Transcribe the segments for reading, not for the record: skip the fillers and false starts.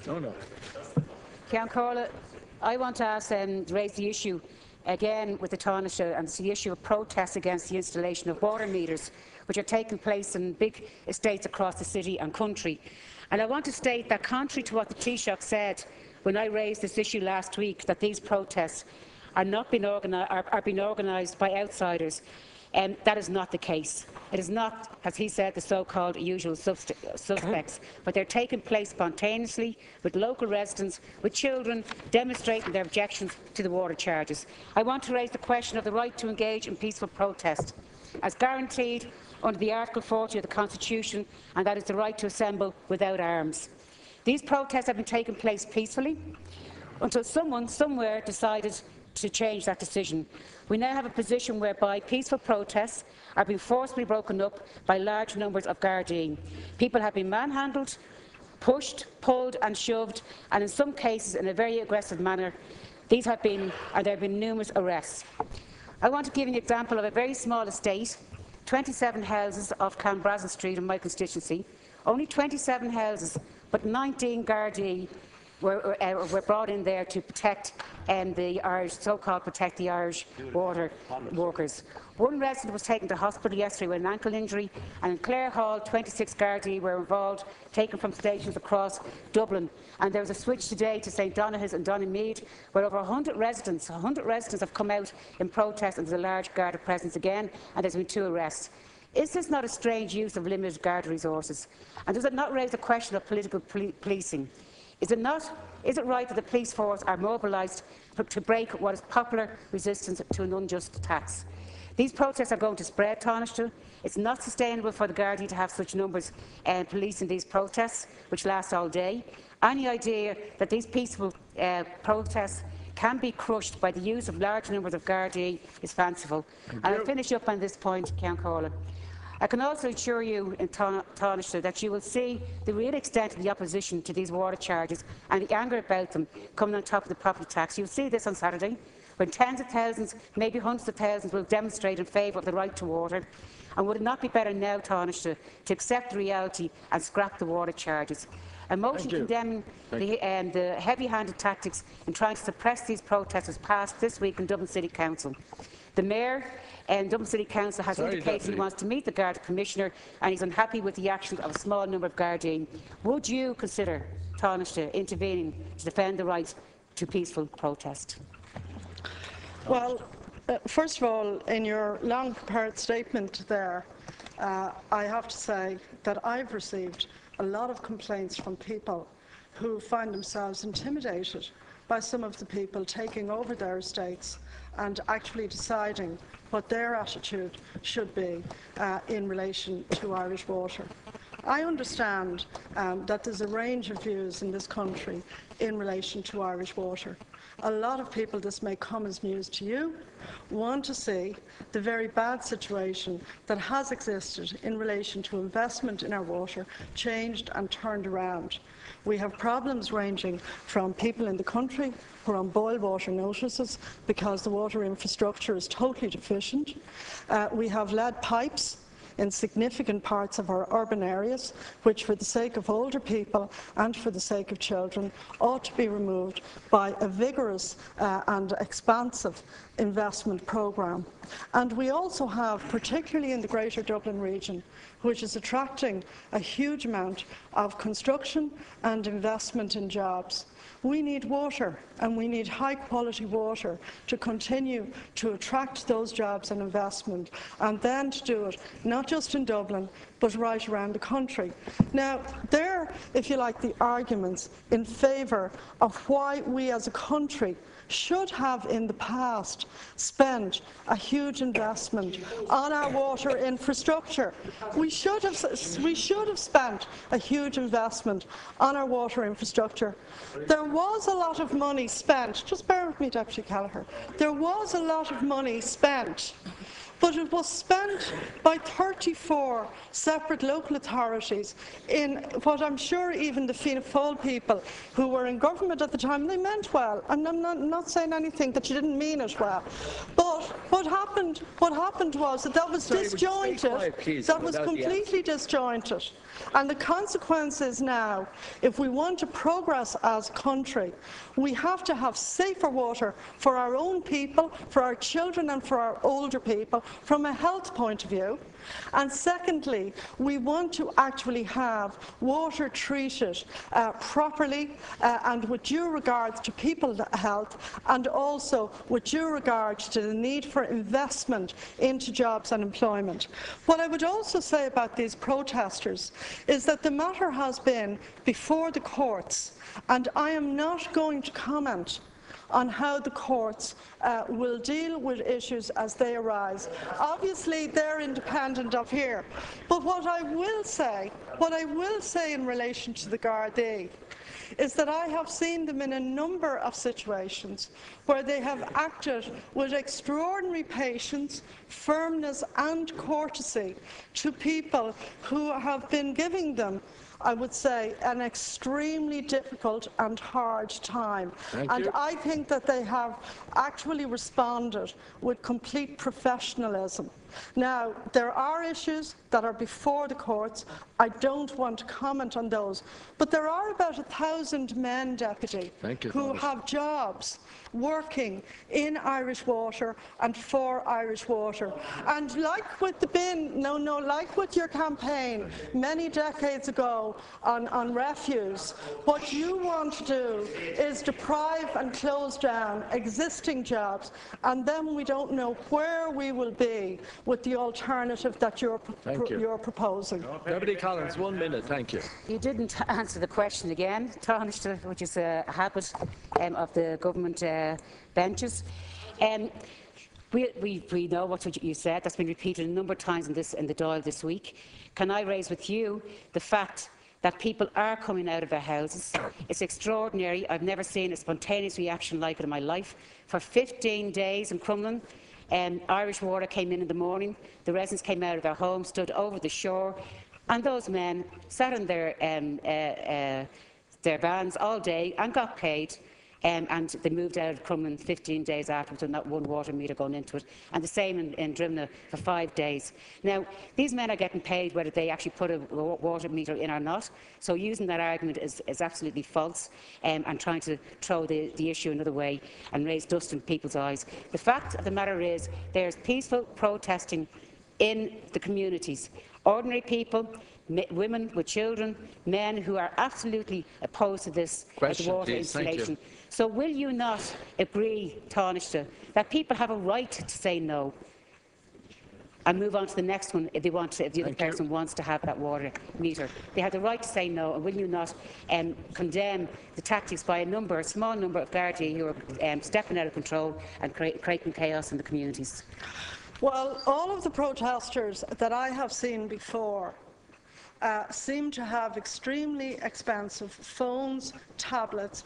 No. Ceann Comhairle, I want to raise the issue again with the Tánaiste, and it's the issue of protests against the installation of water meters, which are taking place in big estates across the city and country. And I want to state that, contrary to what the Taoiseach said when I raised this issue last week, that these protests are being organised by outsiders, that is not the case. It is not, as he said, the so-called usual suspects, but they're taking place spontaneously with local residents, with children demonstrating their objections to the water charges. I want to raise the question of the right to engage in peaceful protest, as guaranteed under the Article 40 of the Constitution, and that is the right to assemble without arms. These protests have been taking place peacefully until someone somewhere decided to change that decision. We now have a position whereby peaceful protests are being forcibly broken up by large numbers of Gardaí. People have been manhandled, pushed, pulled and shoved, and in some cases in a very aggressive manner. There have been numerous arrests. I want to give you an example of a very small estate, 27 houses off Clanbrassil Street in my constituency. Only 27 houses, but 19 Gardaí were brought in there to protect the Irish, so-called protect the Irish water workers. One resident was taken to hospital yesterday with an ankle injury, and in Clare Hall, 26 Gardaí were involved, taken from stations across Dublin. And there was a switch today to St Donoghue's and Donaghmede, where over 100 residents have come out in protest, and there's a large Garda presence again, and there's been 2 arrests. Is this not a strange use of limited Garda resources? And does it not raise the question of political policing? Is it right that the police force are mobilised to break what is popular resistance to an unjust tax? These protests are going to spread, Tánaiste. It's not sustainable for the Gardaí to have such numbers policing these protests, which last all day. Any idea that these peaceful protests can be crushed by the use of large numbers of Gardaí is fanciful. And I'll finish up on this point, Ceann Comhairle. I can also assure you in Tánaiste that you will see the real extent of the opposition to these water charges and the anger about them coming on top of the property tax. You'll see this on Saturday, when tens of thousands, maybe hundreds of thousands, will demonstrate in favour of the right to water. And would it not be better now, Tánaiste, to accept the reality and scrap the water charges? A motion condemning the heavy-handed tactics in trying to suppress these protests was passed this week in Dublin City Council. The Mayor and Dublin City Council has indicated he wants to meet the Garda Commissioner, and he's unhappy with the actions of a small number of Gardaí. Would you consider, Tánaiste, intervening to defend the right to peaceful protest? Well, first of all, in your long prepared statement there, I have to say that I've received a lot of complaints from people who find themselves intimidated by some of the people taking over their estates and actually deciding what their attitude should be in relation to Irish water. I understand that there's a range of views in this country in relation to Irish water. A lot of people, this may come as news to you, want to see the very bad situation that has existed in relation to investment in our water changed and turned around. We have problems ranging from people in the country who are on boil water notices because the water infrastructure is totally deficient. We have lead pipes in significant parts of our urban areas, which for the sake of older people and for the sake of children ought to be removed by a vigorous and expansive investment programme. And we also have, particularly in the Greater Dublin region, which is attracting a huge amount of construction and investment in jobs. We need water, and we need high-quality water to continue to attract those jobs and investment, and then to do it not just in Dublin, but right around the country. Now, there, if you like, the arguments in favour of why we as a country should have in the past spent a huge investment on our water infrastructure. We should have spent a huge investment on our water infrastructure. There was a lot of money spent, just bear with me, Deputy Kelleher, there was a lot of money spent, but it was spent by 34 separate local authorities in what I'm sure even the Fianna Fáil people who were in government at the time, they meant well. I'm not saying anything that you didn't mean it well. But what happened was that was disjointed. That was completely disjointed. And the consequence is now, if we want to progress as a country, we have to have safer water for our own people, for our children and for our older people, from a health point of view. And secondly, we want to actually have water treated properly and with due regard to people's health, and also with due regard to the need for investment into jobs and employment. What I would also say about these protesters is that the matter has been before the courts, and I am not going to comment on how the courts will deal with issues as they arise. Obviously, they're independent of here. But what I will say in relation to the Gardaí is that I have seen them in a number of situations where they have acted with extraordinary patience, firmness and courtesy to people who have been giving them, I would say, an extremely difficult and hard time. And I think that they have actually responded with complete professionalism. Now, there are issues that are before the courts. I don't want to comment on those. But there are about 1,000 men, Deputy, who have jobs working in Irish water and for Irish water. And like with the bin, like with your campaign many decades ago on refuse, what you want to do is deprive and close down existing jobs, and then we don't know where we will be with the alternative that you're proposing. Deputy Collins, 1 minute, thank you. You didn't answer the question again, Tánaiste, which is a habit of the government benches. We know what you said. That's been repeated a number of times in the Dáil this week. Can I raise with you the fact that people are coming out of their houses? It's extraordinary. I've never seen a spontaneous reaction like it in my life. For 15 days in Crumlin, Irish water came in the morning. The residents came out of their homes, stood over the shore, and those men sat in their vans all day and got paid. And they moved out of Crumlin 15 days afterwards with not one water metre going into it. And the same in Drimna for 5 days. Now, these men are getting paid whether they actually put a water metre in or not. So using that argument is absolutely false, and trying to throw the issue another way and raise dust in people's eyes. The fact of the matter is there's peaceful protesting in the communities. Ordinary people, women with children, men who are absolutely opposed to this water installation. So will you not agree, Tánaiste, that people have a right to say no and move on to the next one if the other person wants to have that water metre? They have the right to say no, and will you not condemn the tactics by a small number of Gardaí who are stepping out of control and creating chaos in the communities? Well, all of the protesters that I have seen before seem to have extremely expensive phones, tablets,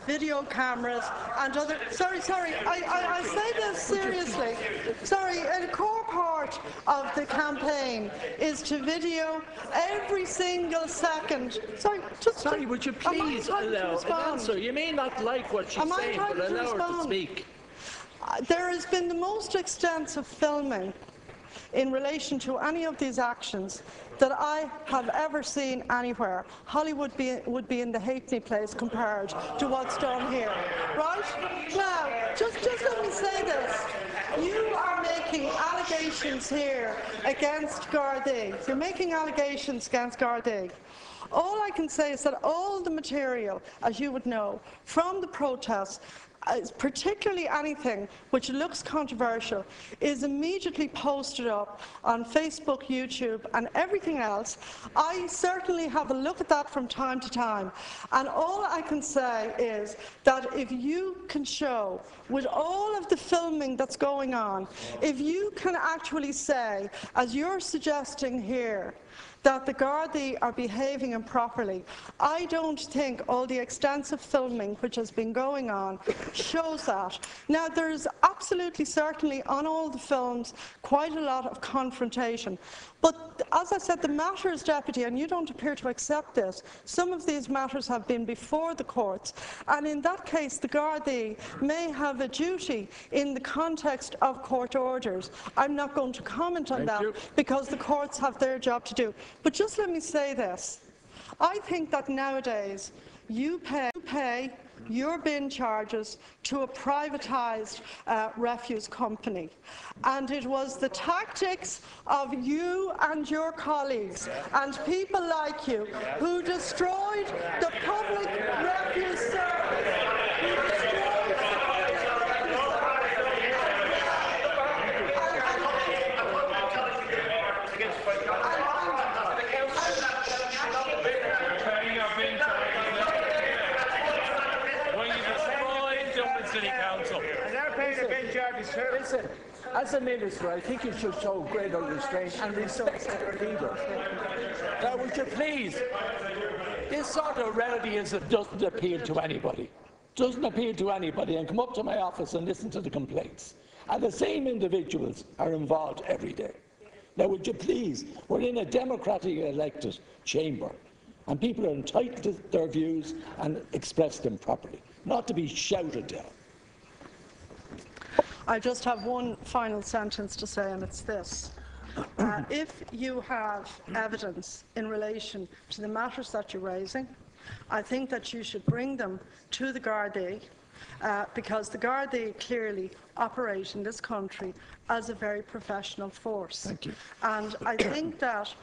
video cameras and other... Sorry, I say this seriously. Sorry, a core part of the campaign is to video every single second. Sorry, would you please allow an answer? You may not like what she's saying, but allow her to speak. There has been the most extensive filming in relation to any of these actions that I have ever seen anywhere. Hollywood would be in the halfpenny place compared to what's done here. Right? Now, just let me say this. You are making allegations here against Gardaí. You're making allegations against Gardaí. All I can say is that all the material, as you would know, from the protests, particularly anything which looks controversial, is immediately posted up on Facebook, YouTube and everything else. I certainly have a look at that from time to time, and all I can say is that if you can show, with all of the filming that's going on, if you can actually say, as you're suggesting here, that the Gardaí are behaving improperly, I don't think all the extensive filming which has been going on shows that. Now, there's absolutely, certainly, on all the films, quite a lot of confrontation. But as I said, the matters, Deputy, and you don't appear to accept this, some of these matters have been before the courts, and in that case, the Gardaí may have a duty in the context of court orders. I'm not going to comment on that because the courts have their job to do. But just let me say this. I think that nowadays you pay your bin charges to a privatised refuse company. And it was the tactics of you and your colleagues and people like you who destroyed the public refuse service. Listen, as a minister, I think you should show greater restraint and resource leader. Now, would you please, this sort of rowdyism doesn't appeal to anybody. Doesn't appeal to anybody, and come up to my office and listen to the complaints. And the same individuals are involved every day. Now, would you please, we're in a democratically elected chamber, and people are entitled to their views and express them properly, not to be shouted down. I just have one final sentence to say, and it's this. If you have evidence in relation to the matters that you're raising, I think that you should bring them to the Gardaí, because the Gardaí clearly operate in this country as a very professional force. Thank you. And I think that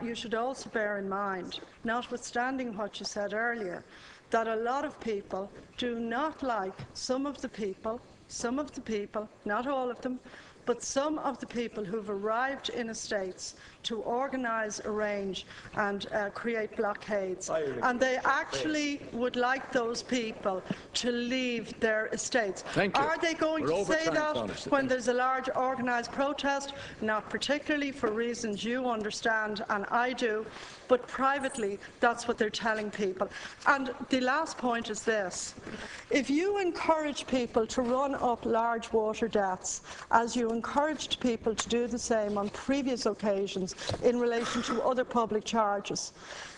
you should also bear in mind, notwithstanding what you said earlier, that a lot of people do not like some of the people, not all of them, but some of the people who've arrived in estates to organise, arrange and create blockades. And they actually would like those people to leave their estates. Are they going to say that when there's a large organised protest? Not particularly, for reasons you understand and I do, but privately that's what they're telling people. And the last point is this. If you encourage people to run up large water debts, as you encouraged people to do the same on previous occasions in relation to other public charges,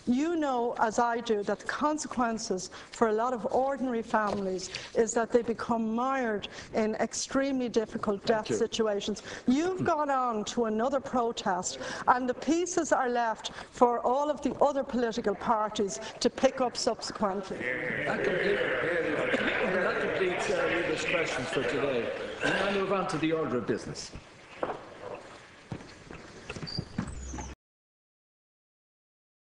you know, as I do, that the consequences for a lot of ordinary families is that they become mired in extremely difficult debt situations. You've gone on to another protest, and the pieces are left for all of the other political parties to pick up subsequently. That completes Leader's questions for today. And I move on to the order of business.